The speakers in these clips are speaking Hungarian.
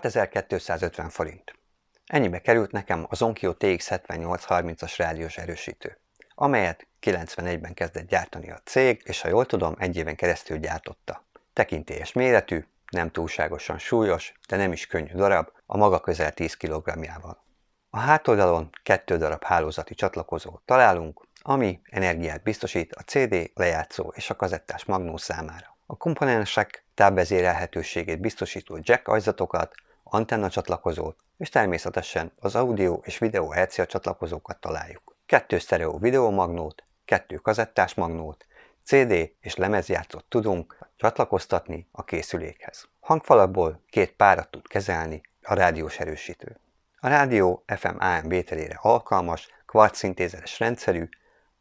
6250 forint. Ennyibe került nekem az Onkyo TX7830-as rádiós erősítő, amelyet 91-ben kezdett gyártani a cég, és ha jól tudom, egy éven keresztül gyártotta. Tekintélyes méretű, nem túlságosan súlyos, de nem is könnyű darab, a maga közel 10 kg-jával. A hátoldalon 2 darab hálózati csatlakozót találunk, ami energiát biztosít a CD, lejátszó és a kazettás magnó számára. A komponensek távvezérelhetőségét biztosító jack ajzatokat, antenna csatlakozót és természetesen az audio és videó hercia csatlakozókat találjuk. 2 sztereó videómagnót, 2 kazettás magnót, CD és lemezjátszót tudunk csatlakoztatni a készülékhez. Hangfalakból 2 párat tud kezelni a rádiós erősítő. A rádió FM/AM vételére alkalmas, kvarc-szintézeres rendszerű,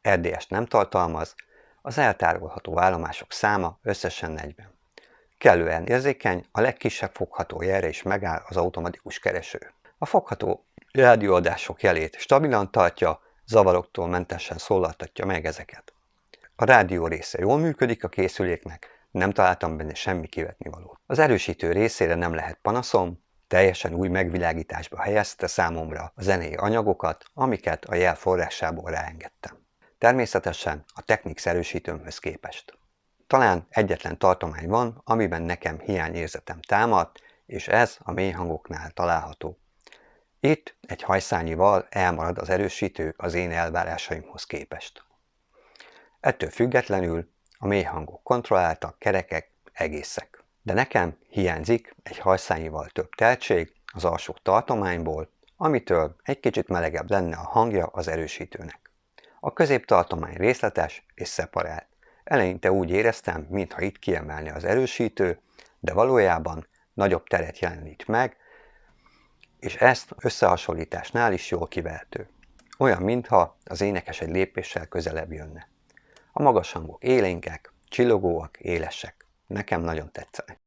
RDS-t nem tartalmaz, az eltárolható állomások száma összesen 40. Kellően érzékeny, a legkisebb fogható jelre is megáll az automatikus kereső. A fogható rádióadások jelét stabilan tartja, zavaroktól mentesen szólaltatja meg ezeket. A rádió része jól működik a készüléknek, nem találtam benne semmi kivetnivalót. Az erősítő részére nem lehet panaszom, teljesen új megvilágításba helyezte számomra a zenei anyagokat, amiket a jel forrásából ráengedtem. Természetesen a Technics erősítőmhöz képest. Talán egyetlen tartomány van, amiben nekem hiányérzetem támad, és ez a mély hangoknál található. Itt egy hajszányival elmarad az erősítő az én elvárásaimhoz képest. Ettől függetlenül a mély hangok kontrolláltak, kerekek, egészek. De nekem hiányzik egy hajszányival több teltség az alsó tartományból, amitől egy kicsit melegebb lenne a hangja az erősítőnek. A középtartomány részletes és szeparált. Eleinte úgy éreztem, mintha itt kiemelne az erősítő, de valójában nagyobb teret jelenít meg, és ezt összehasonlításnál is jól kivehető. Olyan, mintha az énekes egy lépéssel közelebb jönne. A magas hangok élénkek, csillogóak, élesek. Nekem nagyon tetszenek.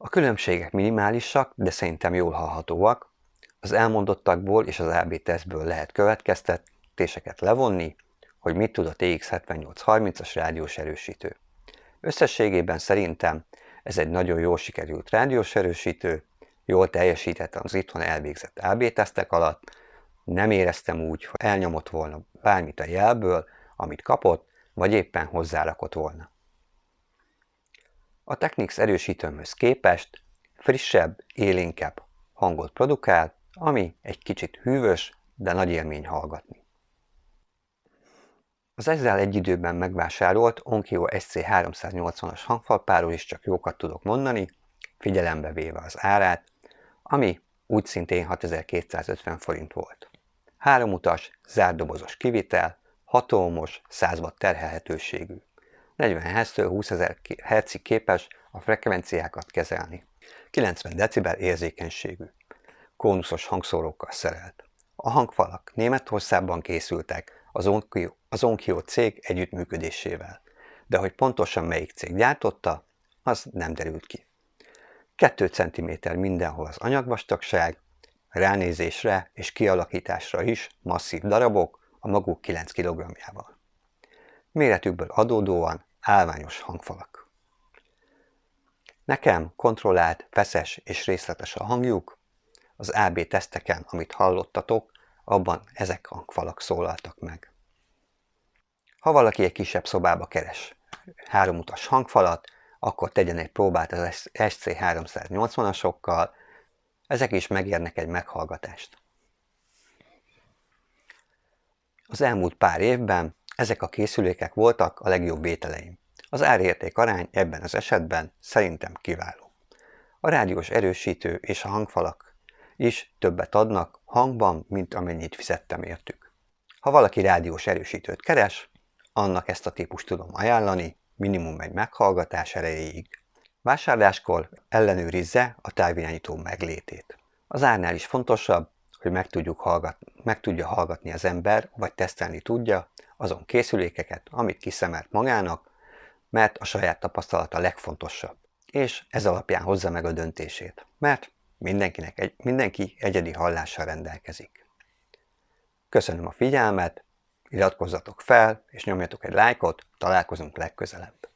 A különbségek minimálisak, de szerintem jól hallhatóak. Az elmondottakból és az AB tesztből lehet következtetéseket levonni, hogy mit tud a TX7830-as rádiós erősítő. Összességében szerintem ez egy nagyon jól sikerült rádiós erősítő, jól teljesített az itthon elvégzett AB tesztek alatt, nem éreztem úgy, hogy elnyomott volna bármit a jelből, amit kapott, vagy éppen hozzárakott volna. A Technics erősítőmhöz képest frissebb, élénkebb hangot produkál, ami egy kicsit hűvös, de nagy élmény hallgatni. Az ezzel egy időben megvásárolt Onkyo SC380-as hangfalpáról is csak jókat tudok mondani, figyelembe véve az árát, ami úgy szintén 6250 forint volt. 3 utas, zárdobozos kivitel, 6 ohmos, 100 watt terhelhetőségű. 40 Hz-től 20 000 Hz-ig képes a frekvenciákat kezelni. 90 decibel érzékenységű. Kónuszos hangszórókkal szerelt. A hangfalak Németországban készültek az Onkyo cég együttműködésével, de hogy pontosan melyik cég gyártotta, az nem derült ki. 2 cm mindenhol az anyagvastagság, ránézésre és kialakításra is masszív darabok a maguk 9 kg-jával. Méretükből adódóan állványos hangfalak. Nekem kontrollált, feszes és részletes a hangjuk, az AB teszteken, amit hallottatok, abban ezek a hangfalak szólaltak meg. Ha valaki egy kisebb szobába keres 3 utas hangfalat, akkor tegyen egy próbát az SC380-asokkal, ezek is megérnek egy meghallgatást. Az elmúlt pár évben ezek a készülékek voltak a legjobb vételeim. Az árérték arány ebben az esetben szerintem kiváló. A rádiós erősítő és a hangfalak is többet adnak hangban, mint amennyit fizettem értük. Ha valaki rádiós erősítőt keres, annak ezt a típust tudom ajánlani, minimum egy meghallgatás erejéig. Vásárláskor ellenőrizze a távirányító meglétét. Az árnál is fontosabb, hogy meg tudja hallgatni az ember, vagy tesztelni tudja azon készülékeket, amit kiszemelt magának, mert a saját tapasztalata legfontosabb, és ez alapján hozza meg a döntését, mert mindenki egyedi hallással rendelkezik. Köszönöm a figyelmet, iratkozzatok fel, és nyomjatok egy lájkot, találkozunk legközelebb.